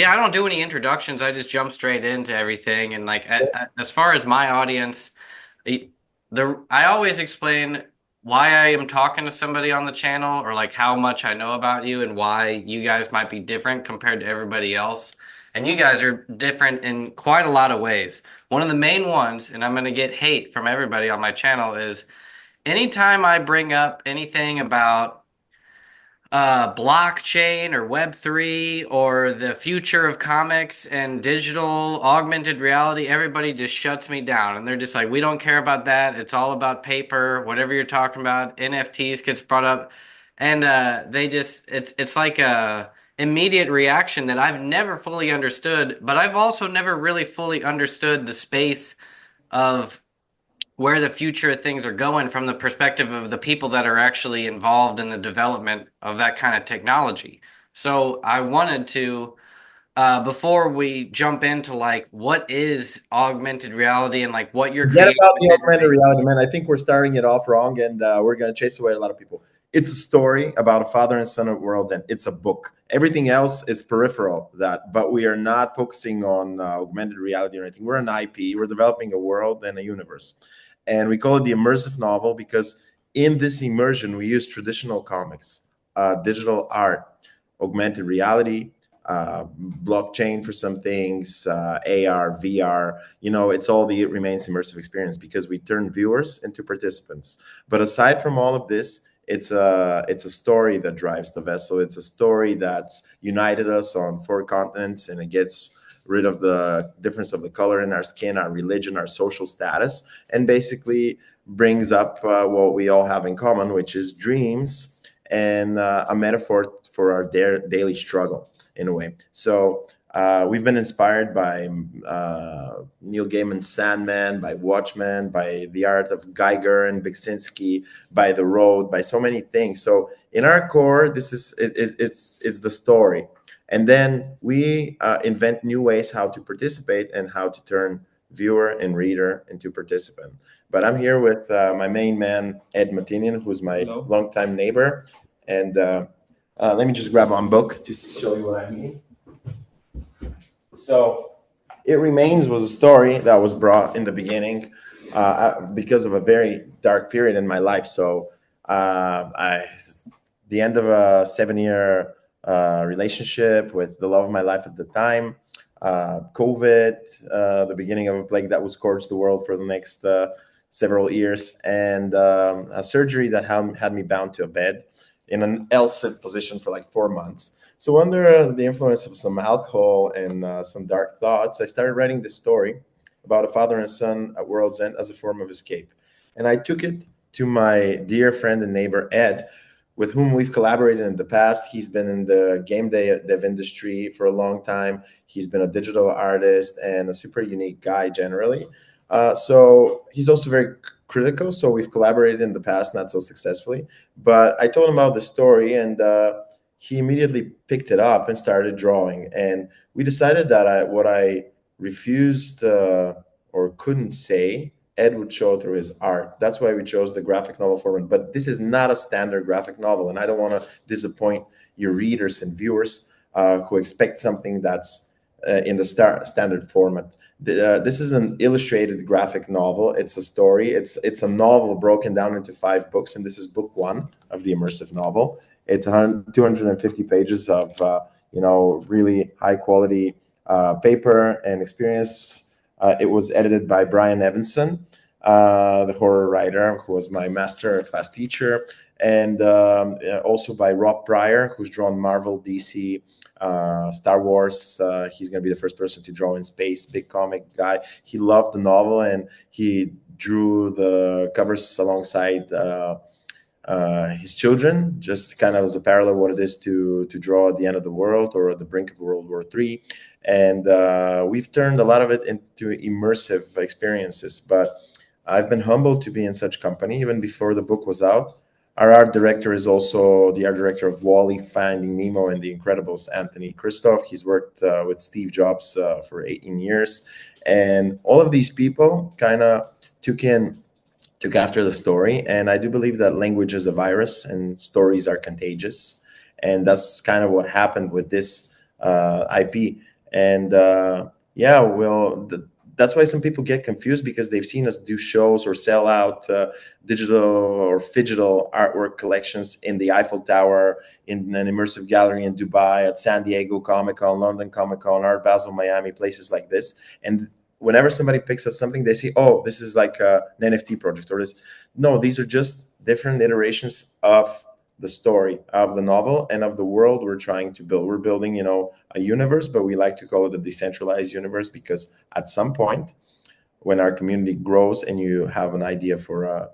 Yeah, I don't do any introductions. I just jump straight into everything. And like, as far as my audience, I always explain why I am talking to somebody on the channel, or like how much I know about you and why you guys might be different compared to everybody else. And you guys are different in quite a lot of ways. One of the main ones, and I'm going to get hate from everybody on my channel, is anytime I bring up anything about blockchain or Web3 or the future of comics and digital augmented reality, everybody just shuts me down. And they're just like, we don't care about that. It's all about paper, whatever you're talking about. NFTs gets brought up. And it's like a immediate reaction that I've never fully understood, but I've also never really fully understood the space of where the future of things are going from the perspective of the people that are actually involved in the development of that kind of technology. So I wanted to, before we jump into like what is augmented reality and like what you're Forget creating about with the your augmented reality, man. I think we're starting it off wrong, and we're going to chase away a lot of people. It's a story about a father and son of worlds, and it's a book. Everything else is peripheral. But we are not focusing on augmented reality or anything. We're an IP. We're developing a world and a universe, and we call it the immersive novel because in this immersion we use traditional comics, digital art, augmented reality, blockchain for some things, AR, VR. It's all the It Remains immersive experience because we turn viewers into participants. But aside from all of this, it's a story that drives the vessel. It's a story that's united us on four continents, and it gets rid of the difference of the color in our skin, our religion, our social status, and basically brings up what we all have in common, which is dreams and a metaphor for our daily struggle in a way. So we've been inspired by Neil Gaiman's Sandman, by Watchmen, by the art of Geiger and Beksinski, by The Road, by so many things. So in our core, this is it's the story, and then we invent new ways how to participate and how to turn viewer and reader into participant. But I'm here with my main man, Ed Mattinian, who's my Hello. longtime neighbor, and let me just grab one book to show you what I mean. So, It Remains was a story that was brought in the beginning because of a very dark period in my life. So, the end of a 7-year relationship with the love of my life at the time, COVID, the beginning of a plague that was scourged the world for the next several years, and a surgery that had me bound to a bed in an L-sit position for like 4 months. So under the influence of some alcohol and some dark thoughts, I started writing this story about a father and son at world's end as a form of escape. And I took it to my dear friend and neighbor, Ed, with whom we've collaborated in the past. He's been in the game dev industry for a long time. He's been a digital artist and a super unique guy generally. So he's also very critical. So we've collaborated in the past, not so successfully. But I told him about the story, and he immediately picked it up and started drawing. And we decided that what I refused or couldn't say, Ed would show through his art. That's why we chose the graphic novel format. But this is not a standard graphic novel, and I don't want to disappoint your readers and viewers who expect something that's in the standard format. This is an illustrated graphic novel. It's a story. It's a novel broken down into 5 books, and this is book 1 of the immersive novel. It's 250 pages of really high quality paper and experience. It was edited by Brian Evanson, the horror writer, who was my master class teacher, and also by Rob Pryor, who's drawn Marvel, DC, Star Wars. He's going to be the first person to draw in space, big comic guy. He loved the novel, and he drew the covers alongside his children, just kind of as a parallel what it is to draw at the end of the world or at the brink of World War III. And we've turned a lot of it into immersive experiences. But I've been humbled to be in such company even before the book was out. Our art director is also the art director of Wall-E, Finding Nemo, and The Incredibles, Anthony Christoph. He's worked with Steve Jobs for 18 years. And all of these people kind of took after the story. And I do believe that language is a virus and stories are contagious. And that's kind of what happened with this IP. And yeah, well, that's why some people get confused, because they've seen us do shows or sell out digital or digital artwork collections in the Eiffel Tower, in an immersive gallery in Dubai, at San Diego Comic Con, London Comic Con, Art Basel, Miami, places like this. And whenever somebody picks up something, they say, "Oh, this is like an NFT project," or this. No, these are just different iterations of the story of the novel and of the world we're trying to build. We're building, a universe, but we like to call it a decentralized universe, because at some point, when our community grows and you have an idea for a,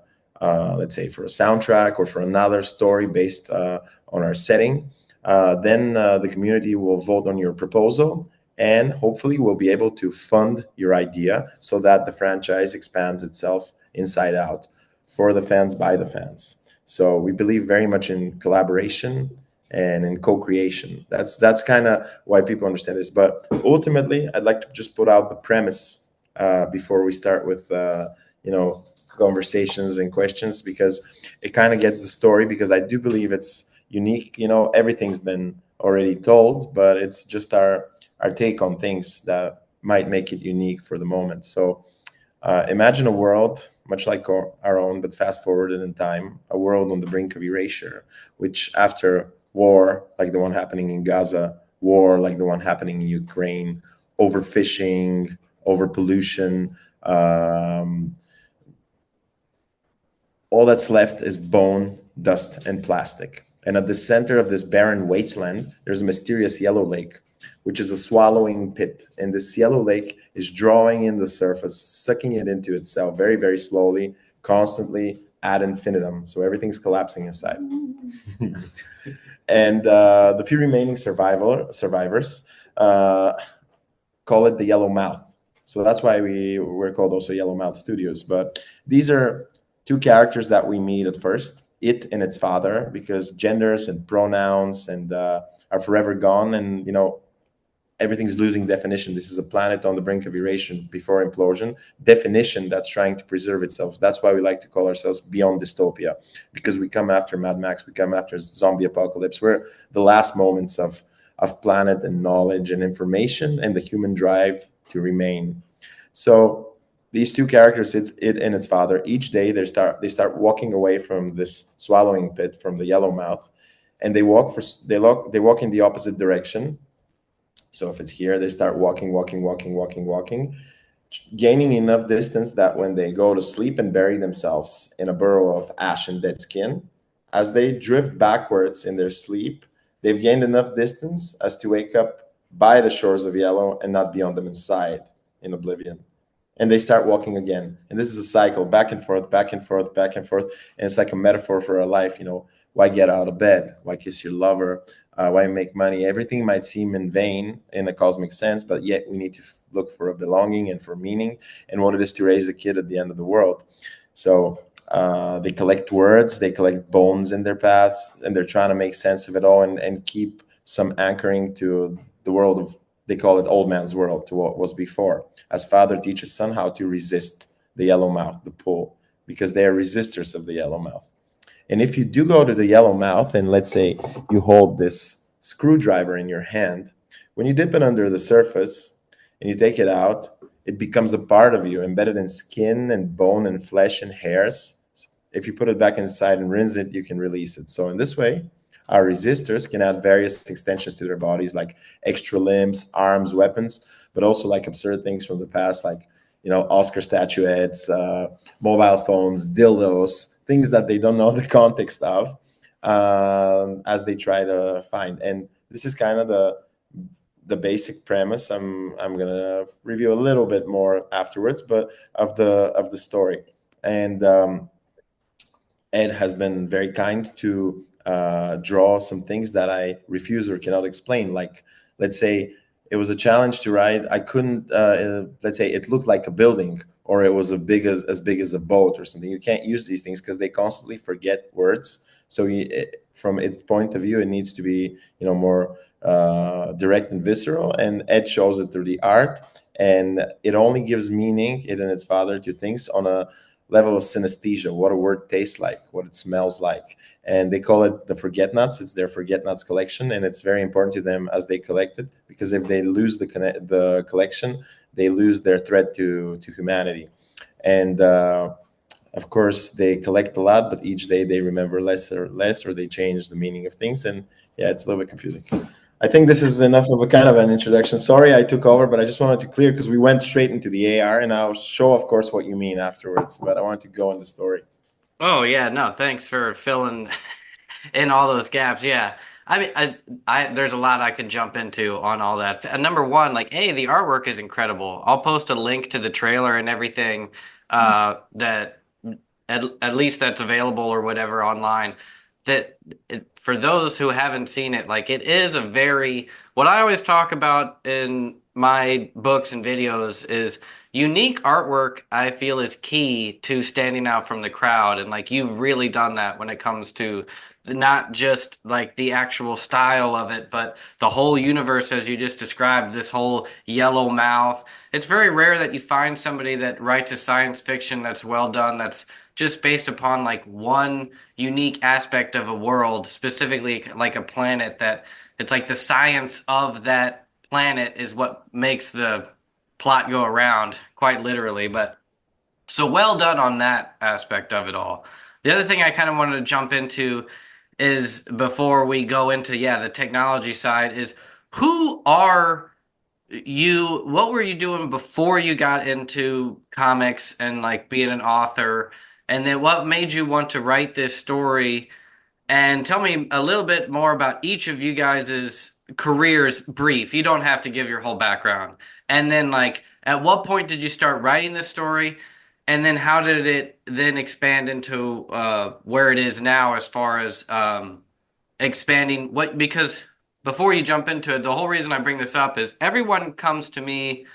let's say, for a soundtrack or for another story based on our setting, then the community will vote on your proposal, and hopefully we'll be able to fund your idea so that the franchise expands itself inside out, for the fans, by the fans. So we believe very much in collaboration and in co-creation. That's kind of why people understand this. But ultimately, I'd like to just put out the premise before we start with conversations and questions, because it kind of gets the story, because I do believe it's unique. Everything's been already told, but it's just our take on things that might make it unique for the moment. So imagine a world much like our own, but fast forwarded in time, a world on the brink of erasure, which after war, like the one happening in Gaza, war like the one happening in Ukraine, overfishing, overpollution, all that's left is bone, dust, and plastic. And at the center of this barren wasteland, there's a mysterious yellow lake, which is a swallowing pit. And this yellow lake is drawing in the surface, sucking it into itself very, very slowly, constantly ad infinitum. So everything's collapsing inside. And the few remaining survivors call it the Yellow Mouth. So that's why we're called also Yellow Mouth Studios. But these are two characters that we meet at first, it and its father, because genders and pronouns and are forever gone, and everything's losing definition. This is a planet on the brink of erasure before implosion. Definition that's trying to preserve itself. That's why we like to call ourselves Beyond Dystopia, because we come after Mad Max, we come after zombie apocalypse. We're the last moments of planet and knowledge and information and the human drive to remain. So these two characters, it's it and its father. Each day they start walking away from this swallowing pit, from the Yellow Mouth, and they walk in the opposite direction. So if it's here, they start walking, gaining enough distance that when they go to sleep and bury themselves in a burrow of ash and dead skin, as they drift backwards in their sleep, they've gained enough distance as to wake up by the shores of yellow and not be on them inside in oblivion. And they start walking again. And this is a cycle, back and forth, back and forth, back and forth. And it's like a metaphor for our life. Why get out of bed? Why kiss your lover? Why make money? Everything might seem in vain in a cosmic sense, but yet we need to look for a belonging and for meaning and what it is to raise a kid at the end of the world. So they collect words, they collect bones in their paths, and they're trying to make sense of it all, and keep some anchoring to the world of, they call it old man's world, to what was before, as father teaches son how to resist the Yellow Mouth, the pull, because they are resistors of the Yellow Mouth. And if you do go to the Yellow Mouth, and let's say you hold this screwdriver in your hand, when you dip it under the surface and you take it out, it becomes a part of you, embedded in skin and bone and flesh and hairs. If you put it back inside and rinse it, you can release it. So in this way, our resistors can add various extensions to their bodies, like extra limbs, arms, weapons, but also like absurd things from the past, like Oscar statuettes, mobile phones, dildos, things that they don't know the context of, as they try to find. And this is kind of the basic premise. I'm gonna review a little bit more afterwards, but of the story. And Ed has been very kind to draw some things that I refuse or cannot explain. Like, let's say it was a challenge to write. I couldn't. Let's say it looked like a building, or it was as big as a boat or something. You can't use these things because they constantly forget words. So from its point of view, it needs to be more direct and visceral. And Ed shows it through the art, and it only gives meaning, it and its father, to things on a level of synesthesia, what a word tastes like, what it smells like. And they call it the forget nuts. It's their forget nuts collection, and it's very important to them as they collect it, because if they lose the collection, they lose their thread to humanity. And of course, they collect a lot, but each day they remember less, or they change the meaning of things. And yeah, it's a little bit confusing. I think this is enough of a kind of an introduction. Sorry I took over, but I just wanted to clear, because we went straight into the AR, and I'll show, of course, what you mean afterwards. But I wanted to go in the story. Oh yeah, no, thanks for filling in all those gaps. Yeah. I mean, there's a lot I can jump into on all that. Number one, like, hey, the artwork is incredible. I'll post a link to the trailer and everything, that at least that's available or whatever online. For those who haven't seen it, like, it is a very, what I always talk about in my books and videos is unique artwork. I feel is key to standing out from the crowd, and like you've really done that when it comes to not just like the actual style of it, but the whole universe as you just described, this whole yellow mouth. It's very rare that you find somebody that writes a science fiction that's well done, that's just based upon like one unique aspect of a world, specifically like a planet, that it's like the science of that planet is what makes the plot go around, quite literally. But so well done on that aspect of it all. The other thing I kind of wanted to jump into is, before we go into, yeah, the technology side, is who are you, what were you doing before you got into comics and like being an author? And then what made you want to write this story? And tell me a little bit more about each of you guys' careers, brief. You don't have to give your whole background. And then, like, at what point did you start writing this story? And then how did it then expand into where it is now, as far as expanding what, because before you jump into it, the whole reason I bring this up is everyone comes to me,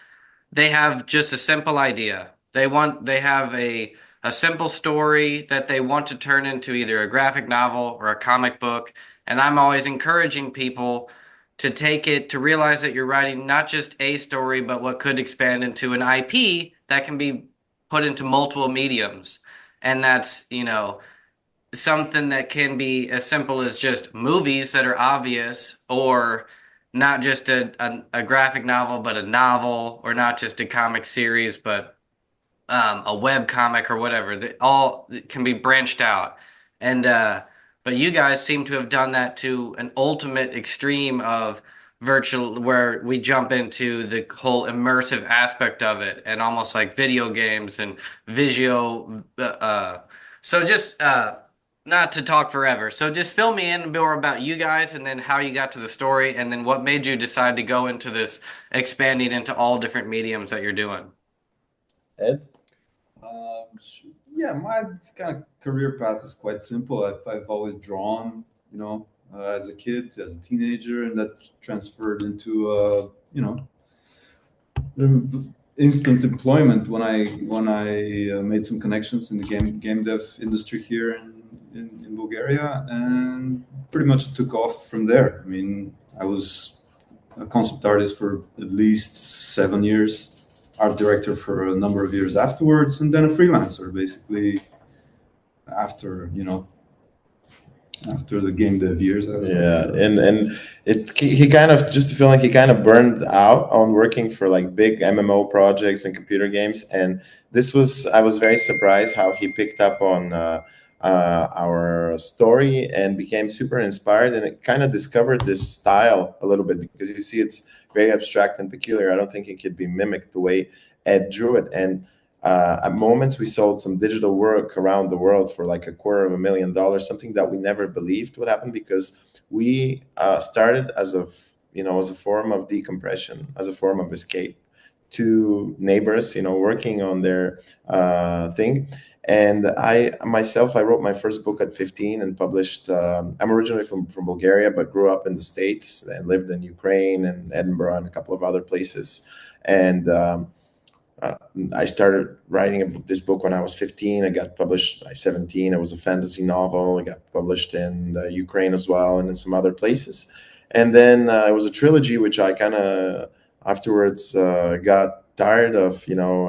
they have just a simple idea. They have a simple story that they want to turn into either a graphic novel or a comic book. And I'm always encouraging people to take it, to realize that you're writing not just a story, but what could expand into an IP that can be put into multiple mediums. And that's, something that can be as simple as just movies that are obvious, or not just a graphic novel, but a novel, or not just a comic series, but a web comic or whatever. They all can be branched out. And but you guys seem to have done that to an ultimate extreme of virtual, where we jump into the whole immersive aspect of it, and almost like video games and visual. So just not to talk forever. So just fill me in more about you guys, and then how you got to the story, and then what made you decide to go into this, expanding into all different mediums that you're doing. Ed? Yeah, my kind of career path is quite simple. I've always drawn, as a kid, as a teenager, and that transferred into, instant employment when I made some connections in the game dev industry here in Bulgaria, and pretty much took off from there. I mean, I was a concept artist for at least 7 years, art director for a number of years afterwards, and then a freelancer basically after the game dev years. I was Yeah, and he kind of, just to feel like he kind of burned out on working for like big MMO projects and computer games. And I was very surprised how he picked up on our story and became super inspired, and it kind of discovered this style a little bit, because you see it's very abstract and peculiar. I don't think it could be mimicked the way Ed drew it. And at moments, we sold some digital work around the world for like $250,000, something that we never believed would happen, because we started as as a form of decompression, as a form of escape to neighbors, working on their thing. And I wrote my first book at 15 and published. I'm originally from Bulgaria, but grew up in the States and lived in Ukraine and Edinburgh and a couple of other places. And uh, I started writing this book when I was 15. It got published by 17. It was a fantasy novel. It got published in Ukraine as well, and in some other places. And then it was a trilogy, which I kind of afterwards got tired of,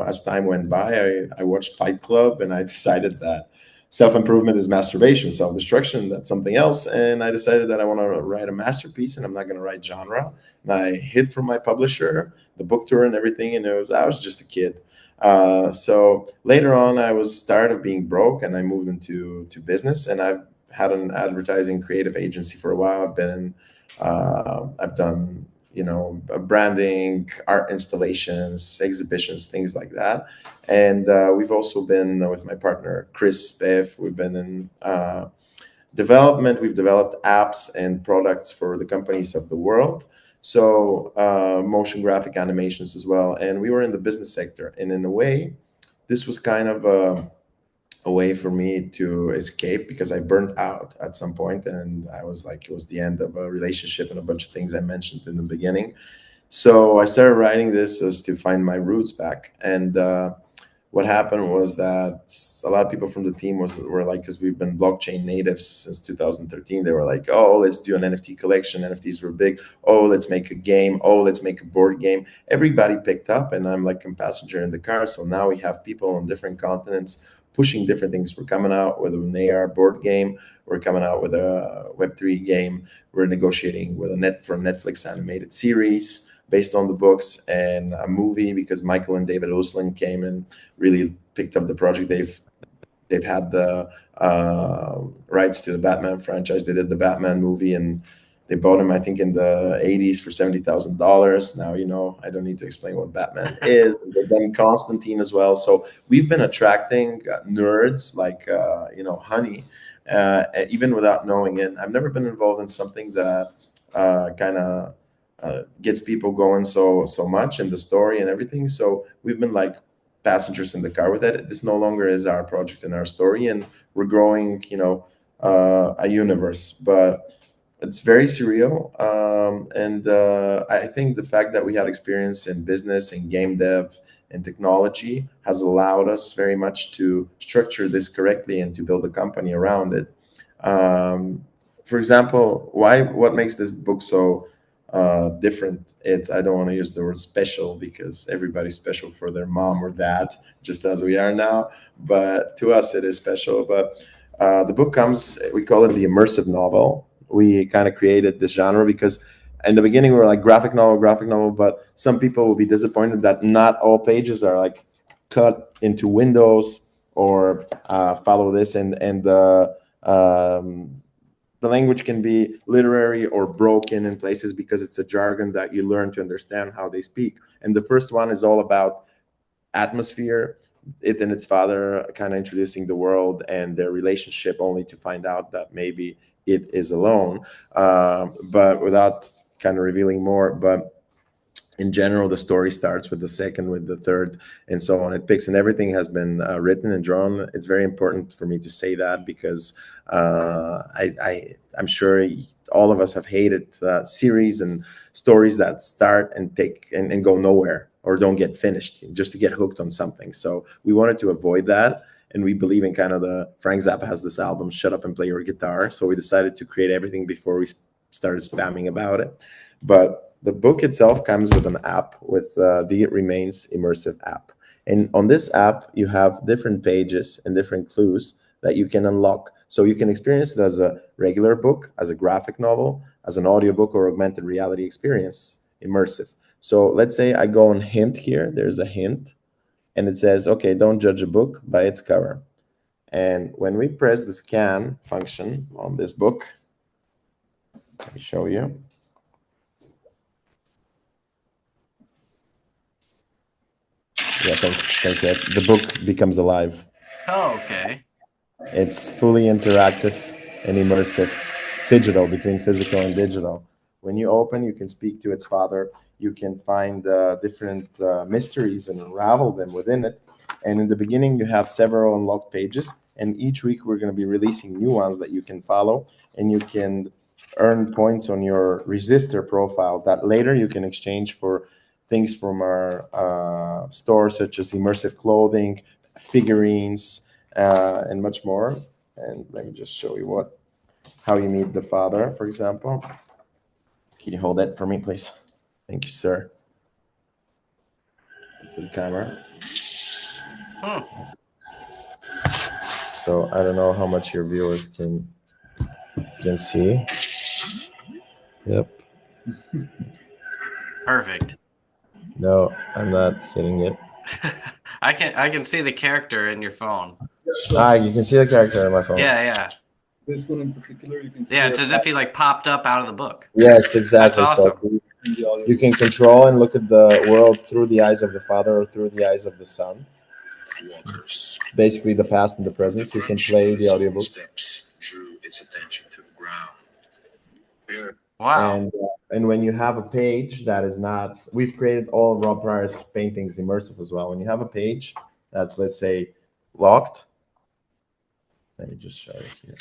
as time went by, I watched Fight Club, and I decided that self-improvement is masturbation, self-destruction, that's something else. And I decided that I want to write a masterpiece, and I'm not going to write genre. And I hid from my publisher, the book tour and everything, and I was just a kid. So later on, I was tired of being broke, and I moved into business, and I've had an advertising creative agency for a while. I've done, branding, art installations, exhibitions, things like that. And we've also been with my partner, Chris Bev. We've been in development. We've developed apps and products for the companies of the world. So motion graphic animations as well. And we were in the business sector. And in a way, this was kind of a way for me to escape, because I burnt out at some point, and I was like, it was the end of a relationship and a bunch of things I mentioned in the beginning. So I started writing this as to find my roots back. And what happened was that a lot of people from the team were like, because we've been blockchain natives since 2013, they were like, oh, let's do an NFT collection. NFTs were big. Oh, let's make a game. Oh, let's make a board game. Everybody picked up, and I'm like a passenger in the car. So now we have people on different continents pushing different things. We're coming out with an AR board game. We're coming out with a Web3 game. We're negotiating with for a Netflix animated series based on the books, and a movie, because Michael and David Oslin came and really picked up the project. They've had the rights to the Batman franchise. They did the Batman movie, and they bought him, I think, in the 80s for $70,000. Now, I don't need to explain what Batman is. They've done Constantine as well. So we've been attracting nerds like, honey, even without knowing it. I've never been involved in something that kind of gets people going so much in the story and everything. So we've been like passengers in the car with it. This no longer is our project and our story, and we're growing, a universe. But it's very surreal, and I think the fact that we had experience in business and game dev and technology has allowed us very much to structure this correctly and to build a company around it. For example, what makes this book so different? I don't want to use the word special, because everybody's special for their mom or dad, just as we are now. But to us, it is special. But the book comes, we call it the immersive novel. We kind of created this genre because in the beginning we were like graphic novel, but some people will be disappointed that not all pages are like cut into windows or follow this, and the language can be literary or broken in places because it's a jargon that you learn to understand how they speak. And the first one is all about atmosphere, it and its father kind of introducing the world and their relationship, only to find out that maybe it is alone, but without kind of revealing more. But in general, the story starts with the second, with the third, and so on. It picks, and everything has been written and drawn. It's very important for me to say that, because I'm sure all of us have hated series and stories that start and take and go nowhere, or don't get finished just to get hooked on something. So we wanted to avoid that. And we believe in kind of Frank Zappa has this album, Shut Up and Play Your Guitar. So we decided to create everything before we started spamming about it. But the book itself comes with an app, with the It Remains Immersive app. And on this app, you have different pages and different clues that you can unlock. So you can experience it as a regular book, as a graphic novel, as an audiobook, or augmented reality experience, immersive. So let's say I go on hint here. There's a hint, and it says, okay, don't judge a book by its cover. And when we press the scan function on this book, let me show you. Yeah, thank you. The book becomes alive. Oh, okay. It's fully interactive and immersive, digital, between physical and digital. When you open, you can speak to its father. You can find different mysteries and unravel them within it. And in the beginning, you have several unlocked pages. And each week, we're going to be releasing new ones that you can follow. And you can earn points on your Resistor profile that later you can exchange for things from our store, such as immersive clothing, figurines, and much more. And let me just show you how you meet the father, for example. Can you hold that for me, please? Thank you, sir. to the camera. Hmm. So I don't know how much your viewers can see. Yep. Perfect. No, I'm not hitting it. I can see the character in your phone. You can see the character in my phone. Yeah. This one in particular, you can see Yeah, it's as if he like popped up out of the book. Yes, exactly. That's awesome. So you can control and look at the world through the eyes of the father or through the eyes of the son. Basically, the past and the present. So you can play the audiobook. Drew its attention to the ground. Wow. And when you have a page that is not, we've created all of Rob Pryor's paintings immersive as well. When you have a page that's, let's say, locked, let me just show it here.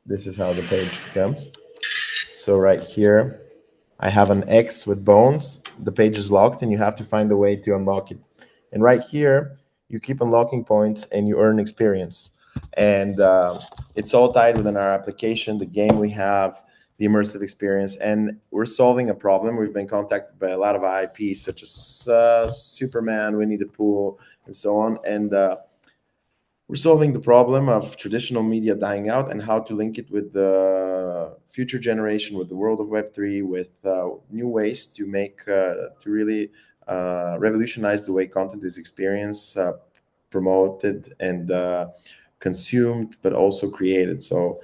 This is how the page becomes. So right here, I have an X with bones. The page is locked, and you have to find a way to unlock it. And right here, you keep unlocking points, and you earn experience. And it's all tied within our application, the game we have, the immersive experience, and we're solving a problem. We've been contacted by a lot of IPs such as Superman, Winnie the Pooh, and so on. And we're solving the problem of traditional media dying out and how to link it with the future generation, with the world of Web3, with new ways to make to really revolutionize the way content is experienced, promoted, and consumed, but also created. So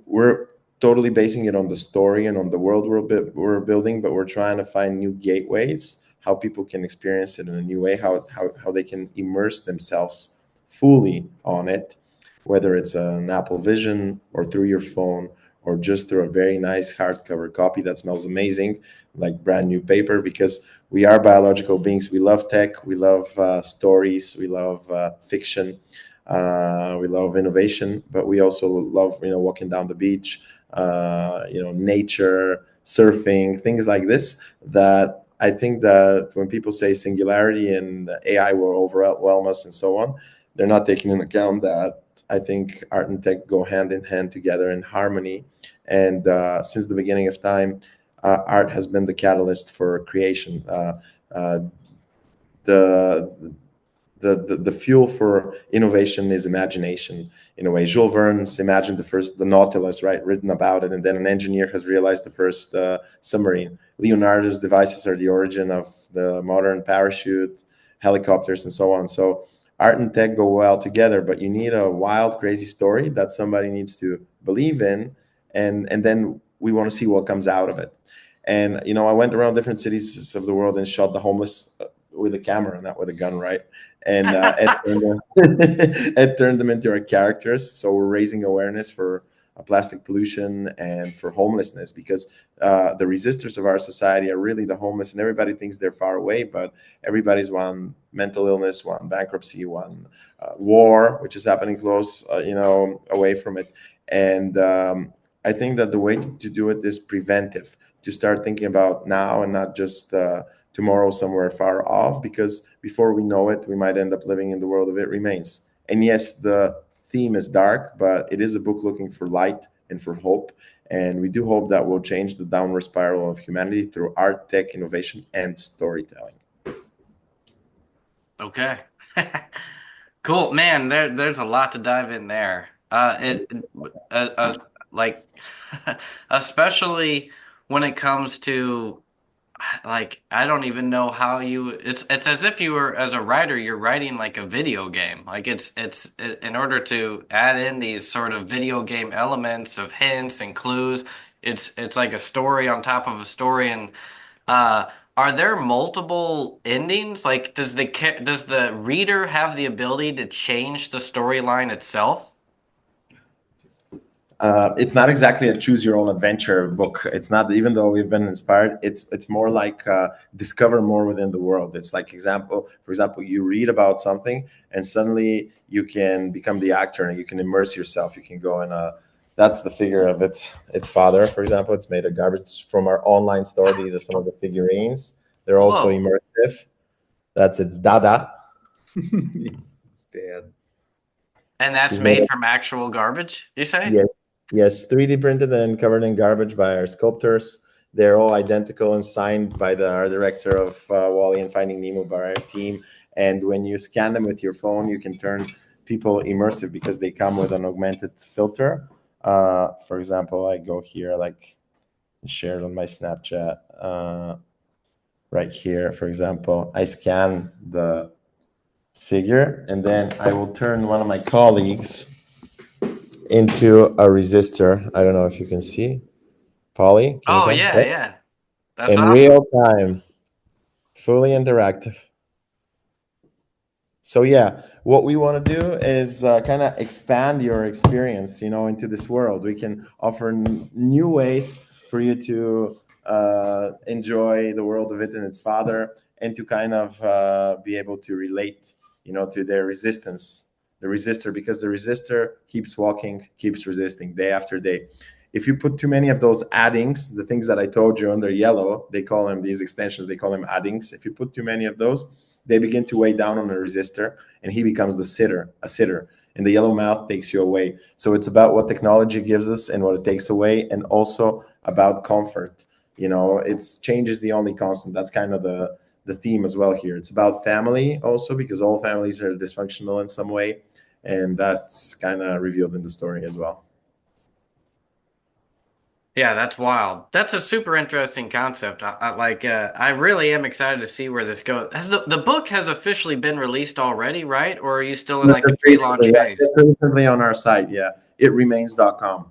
we're totally basing it on the story and on the world we're building, but we're trying to find new gateways, how people can experience it in a new way, how they can immerse themselves fully on it, whether it's an Apple Vision or through your phone or just through a very nice hardcover copy that smells amazing, like brand new paper, because we are biological beings. We love tech, we love stories, we love fiction, we love innovation, but we also love, walking down the beach, nature, surfing, things like this, that I think that when people say singularity and AI will overwhelm us and so on, they're not taking into account that I think art and tech go hand in hand together in harmony. And since the beginning of time, art has been the catalyst for creation. The the fuel for innovation is imagination in a way. Jules Verne's imagined the Nautilus, right, written about it, and then an engineer has realized the first submarine. Leonardo's devices are the origin of the modern parachute, helicopters, and so on. So art and tech go well together, but you need a wild, crazy story that somebody needs to believe in, and then we want to see what comes out of it. And I went around different cities of the world and shot the homeless with a camera, not with a gun, right? And it turned them into our characters. So we're raising awareness for plastic pollution and for homelessness, because the resistors of our society are really the homeless, and everybody thinks they're far away, but everybody's one mental illness, one bankruptcy, one war, which is happening close, away from it. And I think that the way to do it is preventive, to start thinking about now and not just tomorrow somewhere far off, because before we know it, we might end up living in the world of It Remains. And yes, the theme is dark, but it is a book looking for light and for hope. And we do hope that will change the downward spiral of humanity through art, tech, innovation, and storytelling. Okay. Cool, man. There's a lot to dive in there. Like, especially when it comes to, like, I don't even know how it's as if you were, as a writer, you're writing like a video game. Like it's in order to add in these sort of video game elements of hints and clues. It's like a story on top of a story. And uh are there multiple endings? Like, does the reader have the ability to change the storyline itself? It's not exactly a choose your own adventure book. It's not, even though we've been inspired. It's more like discover more within the world. It's like, for example, you read about something and suddenly you can become the actor and you can immerse yourself. You can go in a. That's the figure of its father, for example. It's made of garbage from our online store. These are some of the figurines. They're also Whoa. immersive. That's its dada. It's dead. And that's He's made made from actual garbage, you say? Yes, yes, 3D printed and covered in garbage by our sculptors. They're all identical and signed by the art director of Wall-E and Finding Nemo, by our team. And when you scan them with your phone, you can turn people immersive because they come with an augmented filter. For example, I go here, like shared on my Snapchat. Right here, for example, I scan the figure, and then I will turn one of my colleagues into a resistor. I don't know if you can see. Polly, can you Oh come? yeah, Okay. yeah. That's In awesome. real time, fully interactive. So yeah, what we want to do is kind of expand your experience, into this world. We can offer new ways for you to enjoy the world of it and its father, and to kind of be able to relate, to their resistance, the resistor, because the resistor keeps walking, keeps resisting day after day. If you put too many of those addings, the things that I told you under yellow, they call them, these extensions, they call them addings. If you put too many of those, they begin to weigh down on the resistor, and he becomes a sitter. And the yellow mouth takes you away. So it's about what technology gives us and what it takes away, and also about comfort. It's change is the only constant. That's kind of the theme as well here. It's about family also, because all families are dysfunctional in some way, and that's kind of revealed in the story as well. Yeah, that's wild. That's a super interesting concept. I really am excited to see where this goes. Has the book has officially been released already, right? Or are you still in like the pre-launch phase? It's recently on our site. Yeah, itremains.com.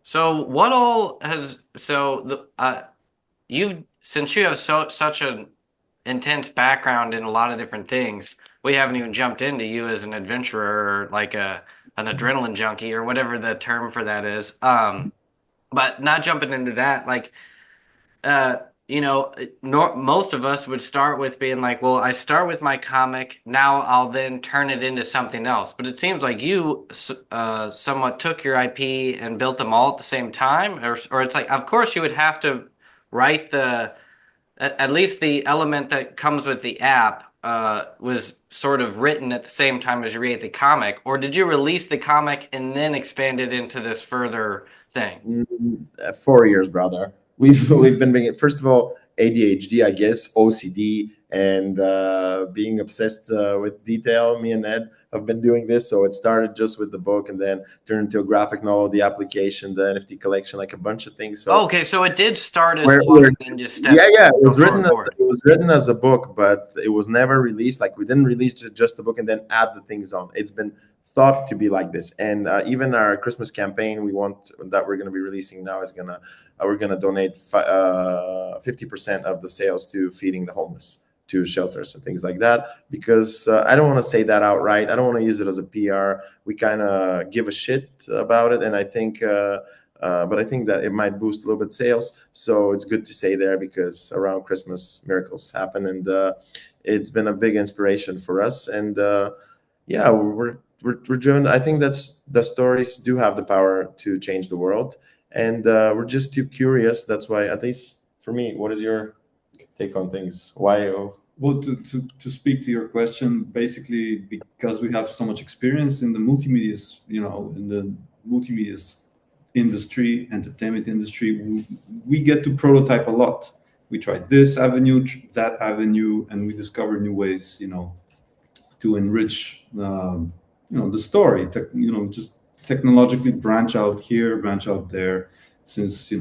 So what all has so the you've since you have such an intense background in a lot of different things, we haven't even jumped into you as an adventurer or like an adrenaline junkie or whatever the term for that is. But not jumping into that, like uh, most of us would start with being like, well, I start with my comic, now I'll then turn it into something else. But it seems like you somewhat took your IP and built them all at the same time, or it's like, of course, you would have to write at least the element that comes with the app was sort of written at the same time as you create the comic, or did you release the comic and then expand it into this further thing? 4 years, brother. We've been being, first of all, ADHD, I guess, OCD, and being obsessed with detail. Me and Ed have been doing this, so it started just with the book, and then turned into a graphic novel, the application, the NFT collection, like a bunch of things. So Okay, so it did start as one we're and then just yeah, step yeah, go forward. it was written as a book, but it was never released. Like, we didn't release just the book and then add the things on. It's been thought to be like this. And even our Christmas campaign, we're going to be releasing now, is gonna we're going to donate 50% of the sales to feeding the homeless, to shelters and things like that, because I don't want to say that outright. I don't want to use it as a PR. We kind of give a shit about it, and I think but I think that it might boost a little bit sales. So it's good to say there, because around Christmas miracles happen, and it's been a big inspiration for us. And yeah, we're driven. I think that's the stories do have the power to change the world, and we're just too curious. That's why, at least for me, what is your take on things? Why? Well, to speak to your question, basically because we have so much experience in the multimedia, in the multimedia industry, entertainment industry, we get to prototype a lot. We try this avenue, that avenue, and we discover new ways, to enrich, the story. Just technologically branch out here, branch out there. Since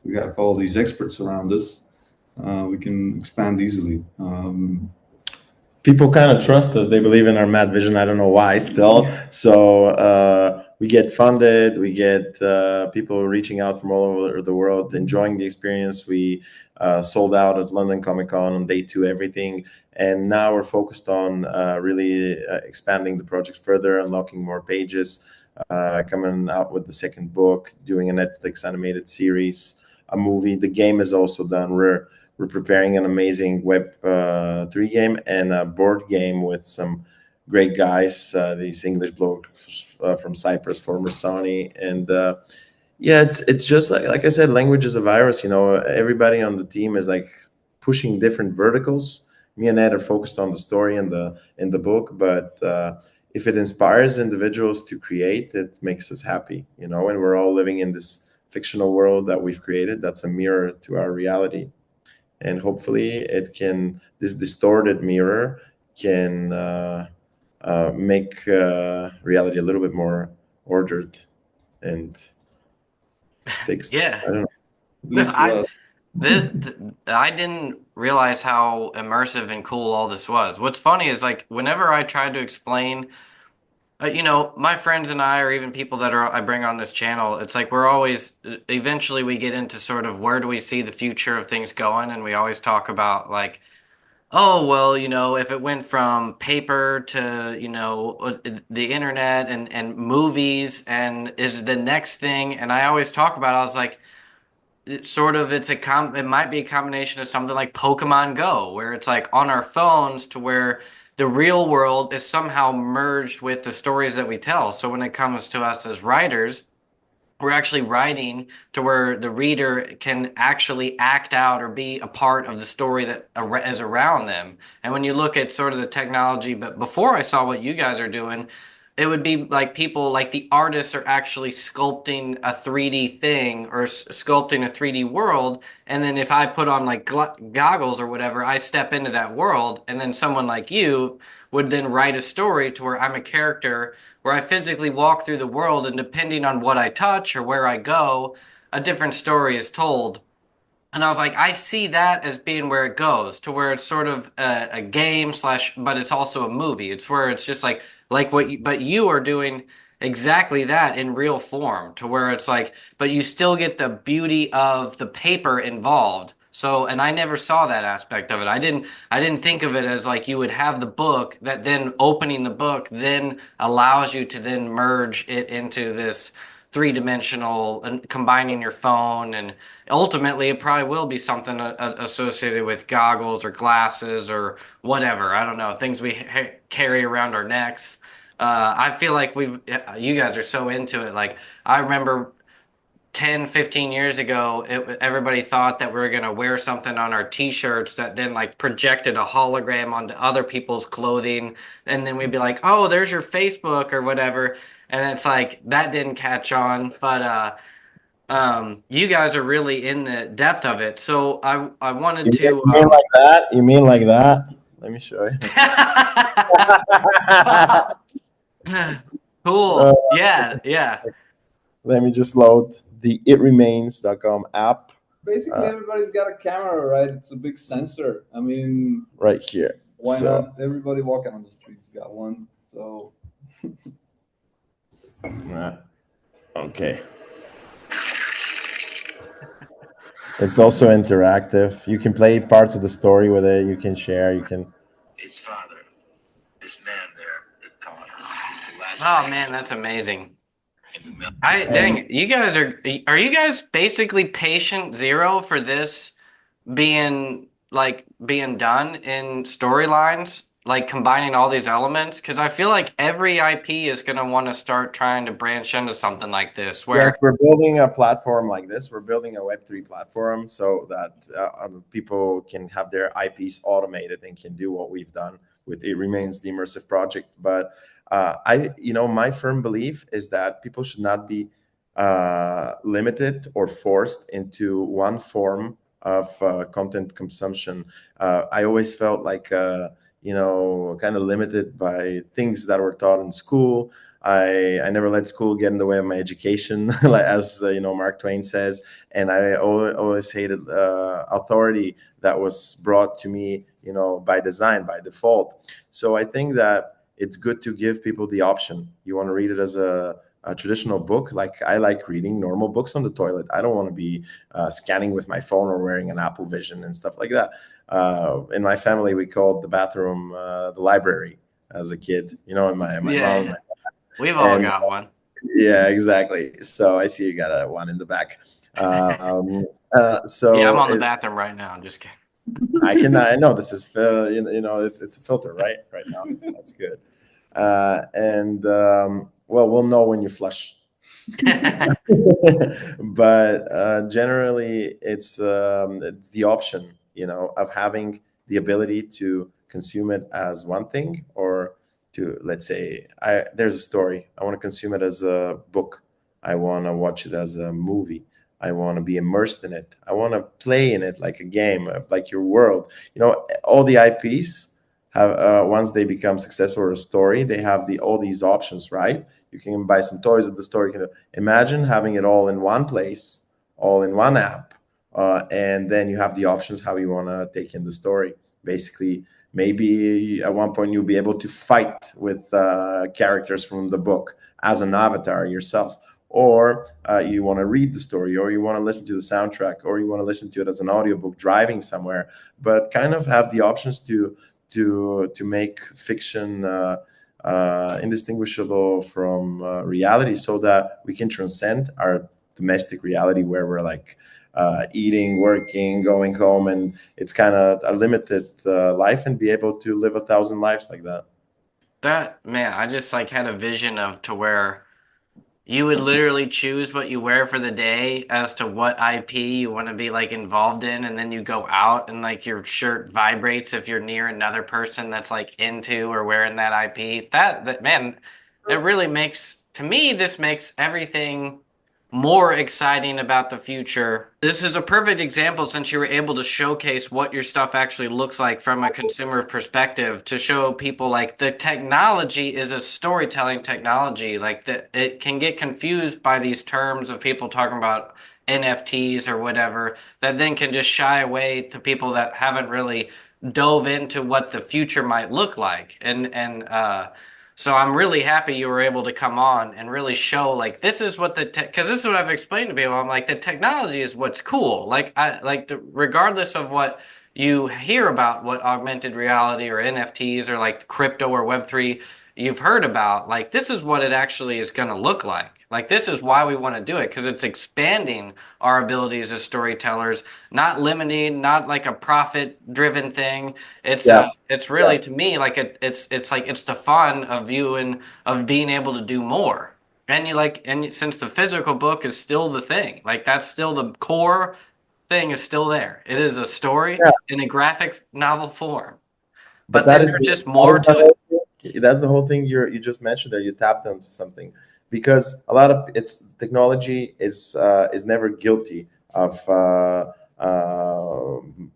we have all these experts around us, we can expand easily. People kind of trust us. They believe in our mad vision. I don't know why still. So we get funded. We get people reaching out from all over the world, enjoying the experience. We sold out at London Comic Con on day 2, everything. And now we're focused on really expanding the project further, unlocking more pages, coming out with the second book, doing a Netflix animated series, a movie. The game is also done. We're preparing an amazing Web3 game and a board game with some great guys. These English blokes from Cyprus, former Sony, and yeah, it's just like I said, language is a virus. Everybody on the team is like pushing different verticals. Me and Ed are focused on the story and the book, but if it inspires individuals to create, it makes us happy. And we're all living in this fictional world that we've created that's a mirror to our reality. And hopefully this distorted mirror can make reality a little bit more ordered and fixed. Yeah. I don't know. No, Least to us. I didn't realize how immersive and cool all this was. What's funny is like whenever I tried to explain, my friends and I, or even people that I bring on this channel, it's like we're always eventually we get into sort of where do we see the future of things going, and we always talk about like, oh, well, if it went from paper to, the internet and movies and is the next thing, and I always talk about, I was like, it might be a combination of something like Pokemon Go, where it's like on our phones to where the real world is somehow merged with the stories that we tell. So when it comes to us as writers, we're actually writing to where the reader can actually act out or be a part of the story that is around them. And when you look at sort of the technology, but before I saw what you guys are doing, it would be like people, like the artists are actually sculpting a 3D thing or sculpting a 3D world. And then if I put on like goggles or whatever, I step into that world. And then someone like you would then write a story to where I'm a character where I physically walk through the world, and depending on what I touch or where I go, a different story is told. And I was like, I see that as being where it goes, to where it's sort of a game slash, but it's also a movie. It's where it's just like but you are doing exactly that in real form, to where it's like, but you still get the beauty of the paper involved. So, and I never saw that aspect of it. I didn't think of it as like you would have the book that then opening the book then allows you to then merge it into this three-dimensional and combining your phone, and ultimately it probably will be something associated with goggles or glasses or whatever. I don't know, things we carry around our necks. I feel like you guys are so into it. Like I remember 10, 15 years ago, everybody thought that we were going to wear something on our t-shirts that then like projected a hologram onto other people's clothing. And then we'd be like, oh, there's your Facebook or whatever. And it's like, that didn't catch on. But you guys are really in the depth of it. So I wanted to. You mean like that? You mean like that? Let me show you. Cool. Yeah, yeah. Let me just load the itremains.com app Basically, everybody's got a camera, right? It's a big sensor. I mean, right here. why So, not? Everybody walking on the streets got one. So, okay. It's also interactive. You can play parts of the story with it. You can share. You can. Its father, this man there, that taught us, is the last Oh phase man, that's amazing. in the Dang, you guys are you guys basically patient zero for this being done in storylines, like combining all these elements? Because I feel like every IP is gonna want to start trying to branch into something like this, where Yes, we're building a platform like this. We're building a Web3 platform so that people can have their IPs automated and can do what we've done with It Remains, the Immersive project. But my firm belief is that people should not be limited or forced into one form of content consumption. I always felt like, kind of limited by things that were taught in school. I never let school get in the way of my education, like as Mark Twain says, and I always hated authority that was brought to me, by design, by default. So I think that it's good to give people the option. You want to read it as a traditional book, like I like reading normal books on the toilet. I don't want to be scanning with my phone or wearing an Apple Vision and stuff like that. In my family, we called the bathroom the library as a kid. And my yeah, mom. we've all got one. Yeah, exactly. So I see you got a one in the back. So Yeah, I'm on the bathroom right now. I'm just kidding. I know this is it's a filter right now. That's good. Well, we'll know when you flush. But generally, it's the option, of having the ability to consume it as one thing, or to, let's say, there's a story. I want to consume it as a book. I want to watch it as a movie. I want to be immersed in it. I want to play in it like a game, like your world. All the IPs have once they become successful or a story, they have all these options, right? You can buy some toys at the store. You can imagine having it all in one place, all in one app, and then you have the options how you want to take in the story. Basically, maybe at one point you'll be able to fight with characters from the book as an avatar yourself, or you want to read the story, or you want to listen to the soundtrack, or you want to listen to it as an audiobook driving somewhere, but kind of have the options to make fiction indistinguishable from reality, so that we can transcend our domestic reality where we're like eating, working, going home, and it's kind of a limited life, and be able to live 1,000 lives like that. That man, I just like had a vision of to where you would literally choose what you wear for the day as to what IP you want to be like involved in, and then you go out and like your shirt vibrates if you're near another person that's like into or wearing that IP. That man, it really makes to me this makes everything more exciting about the future. This is a perfect example since you were able to showcase what your stuff actually looks like from a consumer perspective to show people like the technology is a storytelling technology. Like that it can get confused by these terms of people talking about NFTs or whatever that then can just shy away to people that haven't really dove into what the future might look like. So I'm really happy you were able to come on and really show like this is what because this is what I've explained to people. I'm like the technology is what's cool. Like regardless of what you hear about what augmented reality or NFTs or like crypto or Web3 you've heard about, like this is what it actually is going to look like. Like this is why we want to do it because it's expanding our abilities as storytellers, not limiting, not like a profit driven thing. Yeah, It's yeah. really to me like it's like it's the fun of viewing of being able to do more. And since the physical book is still the thing, like that's still the core thing is still there. It is a story Yeah. in a graphic novel form. But But that then is there's the, just more to it. that's the whole thing you just mentioned there. You tapped onto something, because a lot of its technology is never guilty of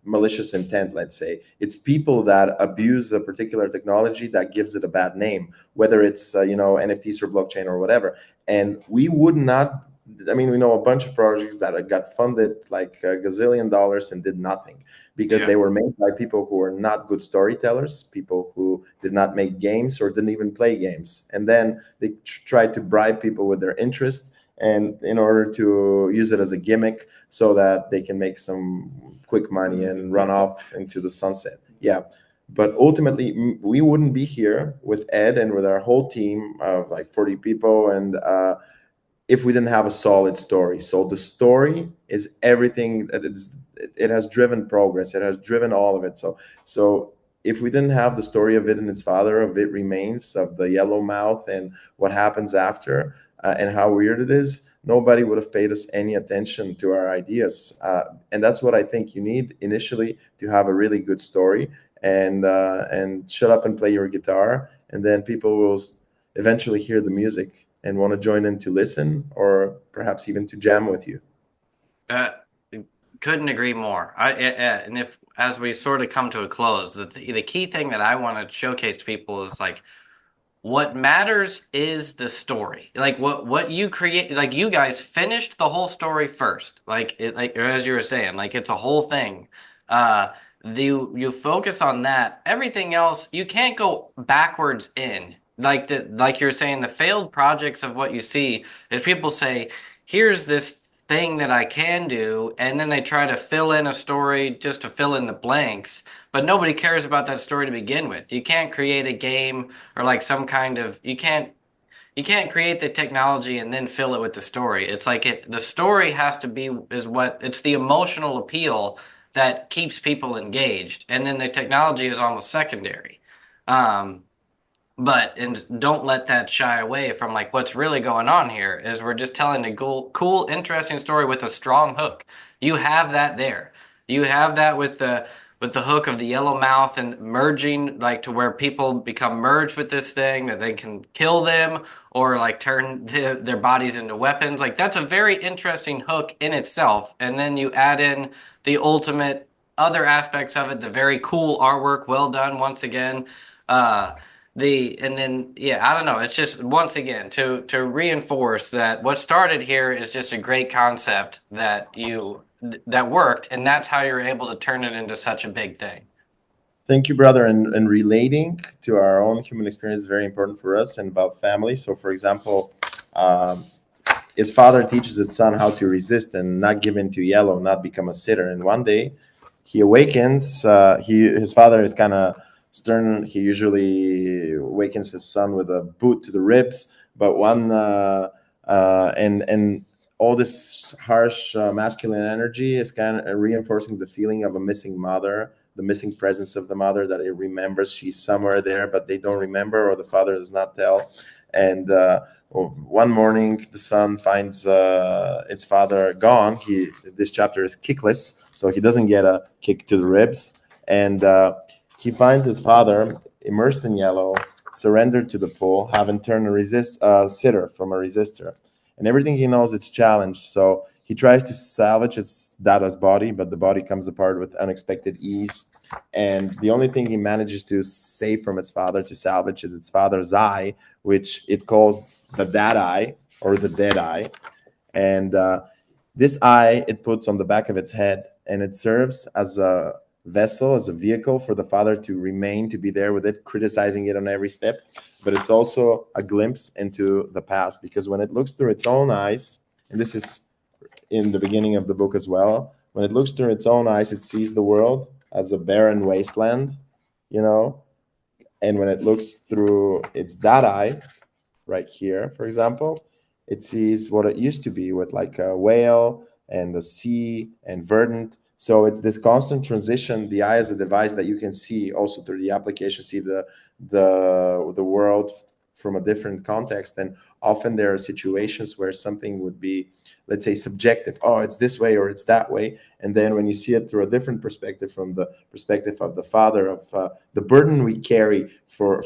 malicious intent. Let's say it's people that abuse a particular technology that gives it a bad name, whether it's NFTs or blockchain or whatever. And we would not. I mean, we know a bunch of projects that got funded like a gazillion dollars and did nothing, because Yeah. they were made by people who were not good storytellers, people who did not make games or didn't even play games. And then they tried to bribe people with their interest, and in order to use it as a gimmick so that they can make some quick money and run off into the sunset. Yeah. But ultimately, we wouldn't be here with Ed and with our whole team of like 40 people, and if we didn't have a solid story. So the story is everything. It has driven progress. It has driven all of it. So if we didn't have the story of it and its father, of it remains, of the yellow mouth and what happens after, and how weird it is, nobody would have paid us any attention to our ideas. And that's what I think you need initially, to have a really good story, and shut up and play your guitar, and then people will eventually hear the music and want to join in to listen, or perhaps even to jam with you. Uh, couldn't agree more. And if as we sort of come to a close, the key thing that I want to showcase to people is like what matters is the story. Like what you create. Like you guys finished the whole story first. Like as you were saying, like it's a whole thing. Uh, you focus on that. Everything else you can't go backwards in. Like you're saying, the failed projects of what you see is people say, here's this thing that I can do, and then they try to fill in a story just to fill in the blanks, but nobody cares about that story to begin with. You can't create a game or like some kind of you can't create the technology and then fill it with the story. It's like the story has to be is what it's the emotional appeal that keeps people engaged, and then the technology is almost secondary. Um, and don't let that shy away from like what's really going on here is we're just telling a cool, interesting story with a strong hook. You have that there. You have that with the with the hook of the yellow mouth and merging, like to where people become merged with this thing that they can kill them or like turn their bodies into weapons. Like that's a very interesting hook in itself. And then you add in the ultimate other aspects of it, the very cool artwork, well done once again. And then yeah, I don't know. It's just once again to reinforce that what started here is just a great concept that worked, and that's how you're able to turn it into such a big thing. Thank you, brother. And relating to our own human experience is very important for us and about family. So, for example, um, his father teaches his son how to resist and not give in to yellow, not become a sitter. And one day, he awakens. His father is kind of stern. He usually awakens his son with a boot to the ribs. But and all this harsh masculine energy is kind of reinforcing the feeling of a missing mother, the missing presence of the mother, that it remembers she's somewhere there, but they don't remember, or the father does not tell. And one morning, the son finds its father gone. This chapter is kickless, so he doesn't get a kick to the ribs, and he finds his father immersed in yellow, surrendered to the pull, having turned a sitter from a resistor, and everything he knows it's challenged. So he tries to salvage its dada's body, but the body comes apart with unexpected ease. And the only thing he manages to save from its father, to salvage, is its father's eye, which it calls the dad eye or the dead eye. And this eye it puts on the back of its head, and it serves as a vessel, as a vehicle for the father to remain, to be there with it, criticizing it on every step. But it's also a glimpse into the past, because when it looks through its own eyes, and this is in the beginning of the book as well, when it looks through its own eyes, it sees the world as a barren wasteland, you know. And when it looks through its dad eye, right here, for example, it sees what it used to be, with like a whale and the sea and verdant. So it's this constant transition. The eye is a device that you can see also through the application, see the world from a different context. And often there are situations where something would be, let's say, subjective. Oh, it's this way or it's that way. And then when you see it through a different perspective, from the perspective of the father, of the burden we carry from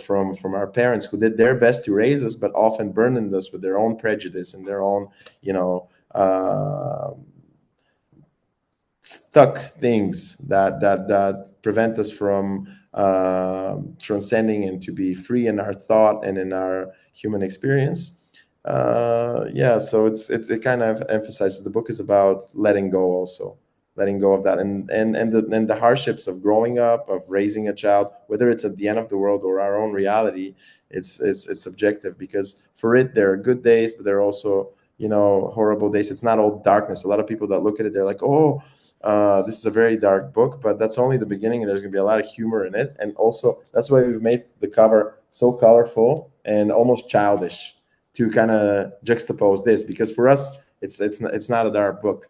our parents, who did their best to raise us, but often burdened us with their own prejudice and their own, stuck things that prevent us from transcending and to be free in our thought and in our human experience. Yeah, so it kind of emphasizes, the book is about letting go, also letting go of that, and the hardships of growing up, of raising a child, whether it's at the end of the world or our own reality. It's subjective, because for it there are good days, but there are also, horrible days. It's not all darkness. A lot of people that look at it, they're like, oh, this is a very dark book, but that's only the beginning, and there's going to be a lot of humor in it. And also, that's why we've made the cover so colorful and almost childish, to kind of juxtapose this, because for us, it's not a dark book.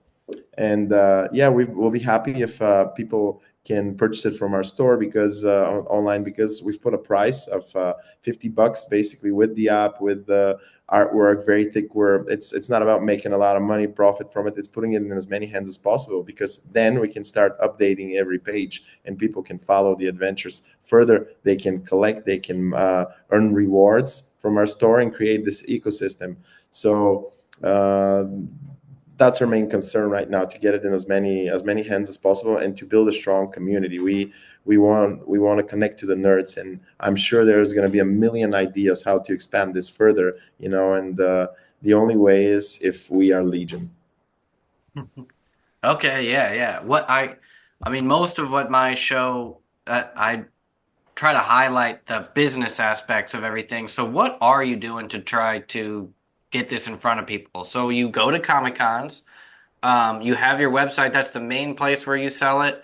And yeah, we'll be happy if people can purchase it from our store, because online, because we've put a price of $50 basically, with the app, with the artwork, very thick work. It's not about making a lot of money profit from it. It's putting it in as many hands as possible, because then we can start updating every page and people can follow the adventures further. They can collect, they can earn rewards from our store and create this ecosystem. So that's our main concern right now, to get it in as many hands as possible, and to build a strong community. We want to connect to the nerds, and I'm sure there's going to be a million ideas how to expand this further, and the only way is if we are legion. Okay, yeah. I mean, most of what my show, I try to highlight the business aspects of everything. So what are you doing to try to get this in front of people? So you go to Comic Cons, you have your website, that's the main place where you sell it.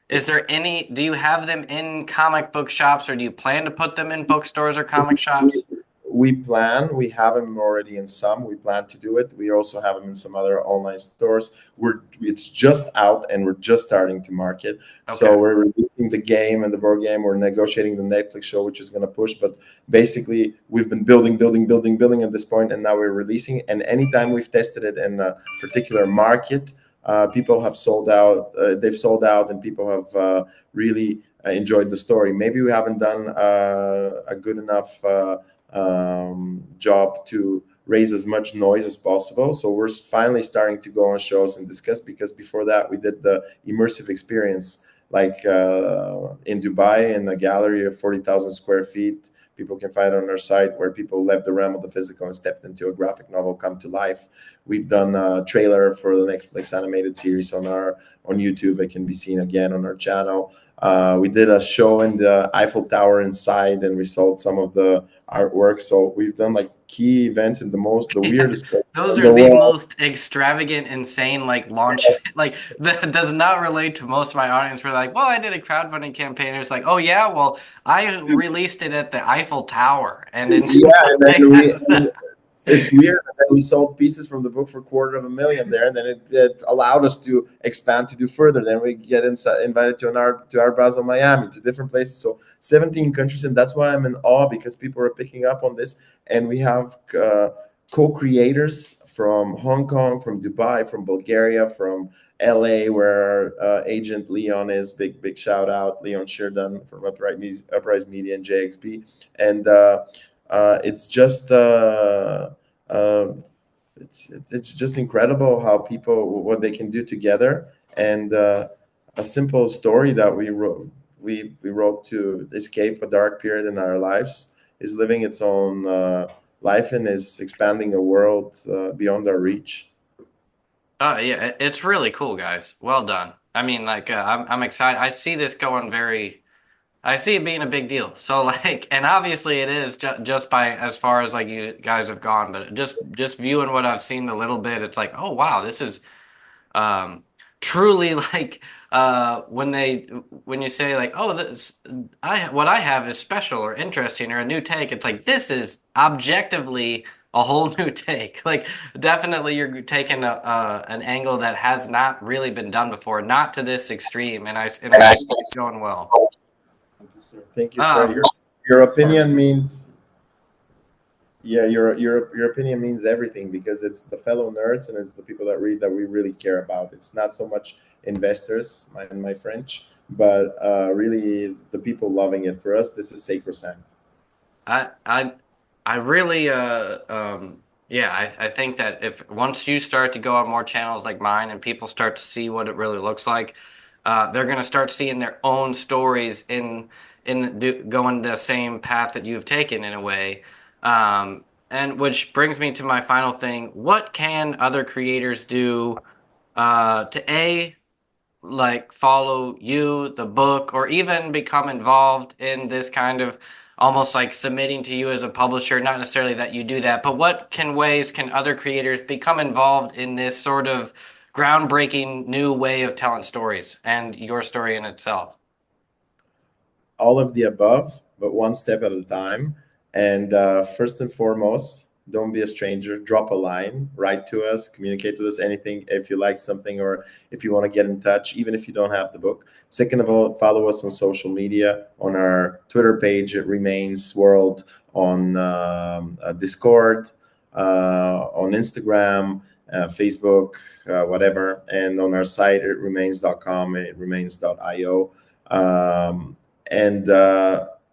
Do you have them in comic book shops, or do you plan to put them in bookstores or comic shops? We have them already in some. We plan to do it. We also have them in some other online stores. It's just out, and we're just starting to market. Okay. So we're releasing the game and the board game. We're negotiating the Netflix show, which is going to push. But basically, we've been building at this point, and now we're releasing. And anytime we've tested it in a particular market, people have sold out. They've sold out, and people have really enjoyed the story. Maybe we haven't done a good enough job to raise as much noise as possible. So we're finally starting to go on shows and discuss, because before that we did the immersive experience, like in Dubai, in a gallery of 40,000 square feet. People can find on our site, where people left the realm of the physical and stepped into a graphic novel come to life. We've done a trailer for the Netflix animated series on YouTube. It can be seen again on our channel. We did a show in the Eiffel Tower inside, and we sold some of the artwork. So we've done like key events in the weirdest places Those in are the the world. most extravagant, insane, like launch, like that does not relate to most of my audience. We're like, well, I did a crowdfunding campaign. And it's like, oh yeah, well, I released it at the Eiffel Tower, and in Yeah, and then Dubai. it's weird. And then we sold pieces from the book for $250,000 there, and then it allowed us to expand to do further. Then we get invited to our Basel, Miami, to different places. So 17 countries, and that's why I'm in awe, because people are picking up on this, and we have co-creators from Hong Kong, from Dubai, from Bulgaria, from LA, where our agent Leon is. Big shout out, Leon Sheridan from Uprise Media and JXB, and it's just it's just incredible how people, what they can do together. And a simple story that we wrote to escape a dark period in our lives is living its own life, and is expanding a world beyond our reach. Yeah, it's really cool, guys. Well done. I mean, like, I'm excited. I see this going very. I see it being a big deal. So like, and obviously it is just by as far as like you guys have gone, but just viewing what I've seen a little bit, it's like, oh wow, this is um truly like when you say like, oh, this what I have is special or interesting or a new take, it's like this is objectively a whole new take. Like definitely you're taking an angle that has not really been done before, not to this extreme, and I see it's going well. Thank you, sir. Um, Your opinion means, yeah, your opinion means everything, because it's the fellow nerds and it's the people that read that we really care about. It's not so much investors, my French, but really the people loving it. For us, this is sacrosanct. I I I really yeah, I think that if once you start to go on more channels like mine and people start to see what it really looks like, they're gonna start seeing their own stories going the same path that you've taken in a way. And which brings me to my final thing. What can other creators do to like follow you, the book, or even become involved in this kind of almost like submitting to you as a publisher? Not necessarily that you do that, but what ways can other creators become involved in this sort of groundbreaking new way of telling stories and your story in itself? All of the above, but one step at a time. And first and foremost, don't be a stranger. Drop a line, write to us, communicate with us, anything. If you like something, or if you want to get in touch, even if you don't have the book. Second of all, follow us on social media, on our Twitter page, It Remains World, on Discord, on Instagram, Facebook, whatever, and on our site, itremains.com, itremains.io. And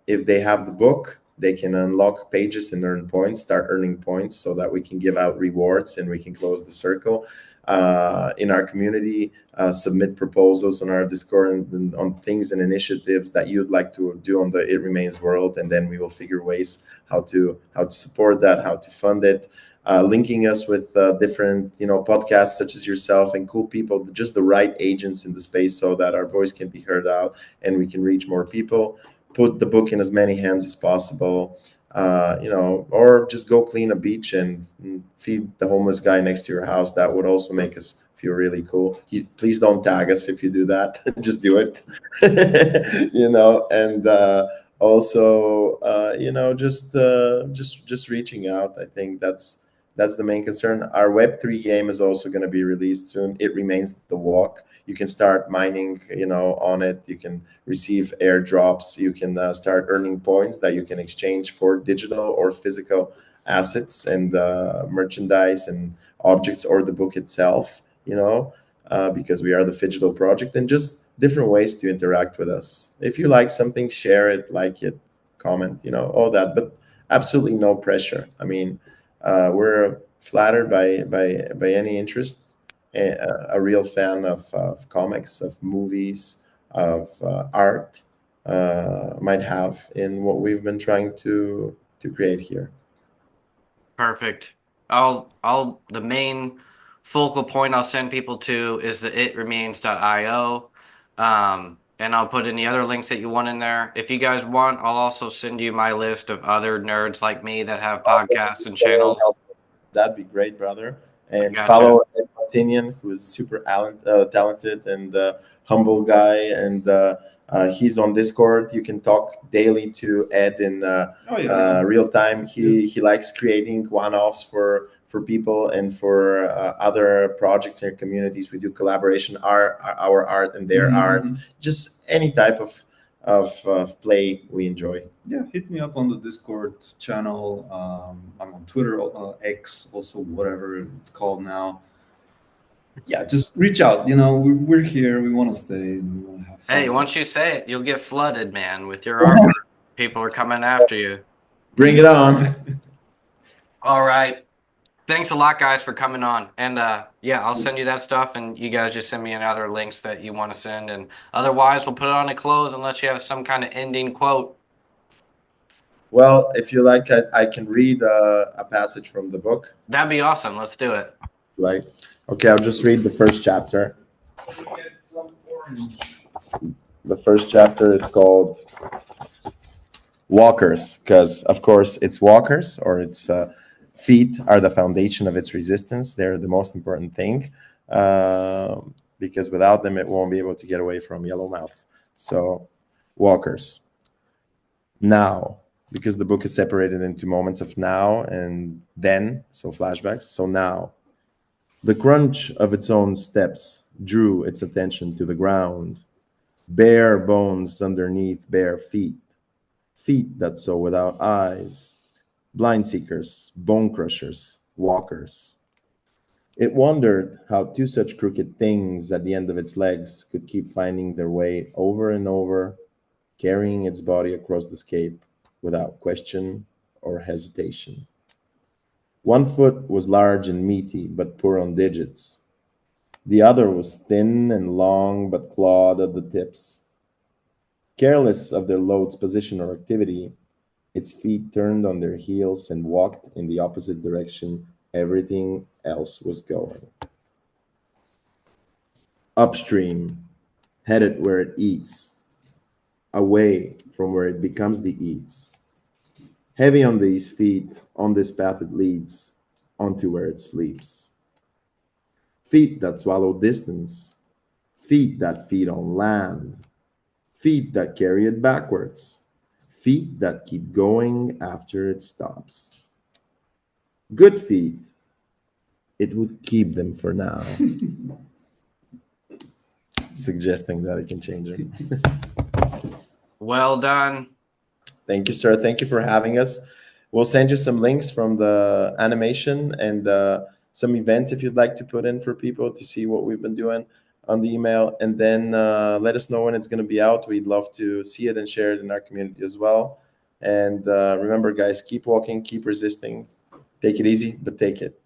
if they have the book, they can unlock pages and earn points, start earning points, so that we can give out rewards and we can close the circle. In our community, submit proposals on our Discord and on things and initiatives that you'd like to do on the It Remains world, and then we will figure ways how to support that, how to fund it. Linking us with different podcasts such as yourself and cool people, just the right agents in the space, so that our voice can be heard out and we can reach more people. Put the book in as many hands as possible, or just go clean a beach and feed the homeless guy next to your house. That would also make us feel really cool. Please don't tag us if you do that. Just do it. And also, just reaching out. I think that's the main concern. Our Web3 game is also going to be released soon. It Remains the Walk. You can start mining, on it. You can receive airdrops. You can start earning points that you can exchange for digital or physical assets and merchandise and objects, or the book itself. because we are the Digital Project, and just different ways to interact with us. If you like something, share it, like it, comment, all that, but absolutely no pressure. I mean, we're flattered by any interest. A real fan of comics, of movies, of art might have in what we've been trying to create here. Perfect. The main focal point I'll send people to is the itremains.io. And I'll put any other links that you want in there. If you guys want, I'll also send you my list of other nerds like me that have podcasts and channels. That'd be great, brother. I And gotcha. follow Mattinian, who's super talented and humble guy, and he's on Discord. You can talk daily to Ed in real time. He likes creating one-offs for people and for other projects in communities. We do collaboration, our art and their art, just any type of play we enjoy. Yeah, hit me up on the Discord channel. I'm on Twitter, X, also whatever it's called now. Yeah, just reach out. We're here. We want to stay. And we want to have fun. Hey, once you say it, you'll get flooded, man, with your artwork. People are coming after you. Bring it on. All right. Thanks a lot, guys, for coming on. And yeah, I'll send you that stuff, and you guys just send me any other links that you want to send. And otherwise, we'll put it on a close unless you have some kind of ending quote. Well, if you like, I can read a passage from the book. That'd be awesome. Let's do it. Right. Okay, I'll just read the first chapter. The first chapter is called Walkers, because, of course, it's walkers, or its feet are the foundation of its resistance. They're the most important thing, because without them, it won't be able to get away from Yellowmouth. So, walkers. Now, because the book is separated into moments of now and then, so flashbacks. So now, the crunch of its own steps drew its attention to the ground. Bare bones underneath bare feet. Feet that saw without eyes. Blind seekers, bone crushers, walkers. It wondered how two such crooked things at the end of its legs could keep finding their way over and over, carrying its body across the scape without question or hesitation. One foot was large and meaty, but poor on digits. The other was thin and long, but clawed at the tips. Careless of their load's position or activity, its feet turned on their heels and walked in the opposite direction everything else was going. Upstream, headed where it eats, away from where it becomes the eats. Heavy on these feet, on this path it leads, onto where it sleeps. Feet that swallow distance, feet that feed on land, feet that carry it backwards, feet that keep going after it stops. Good feet, it would keep them for now. Suggesting that it can change them. Well done. Thank you, sir. Thank you for having us. We'll send you some links from the animation and some events if you'd like to put in for people to see what we've been doing on the email. And then let us know when it's going to be out. We'd love to see it and share it in our community as well. And remember, guys, keep walking, keep resisting. Take it easy, but take it.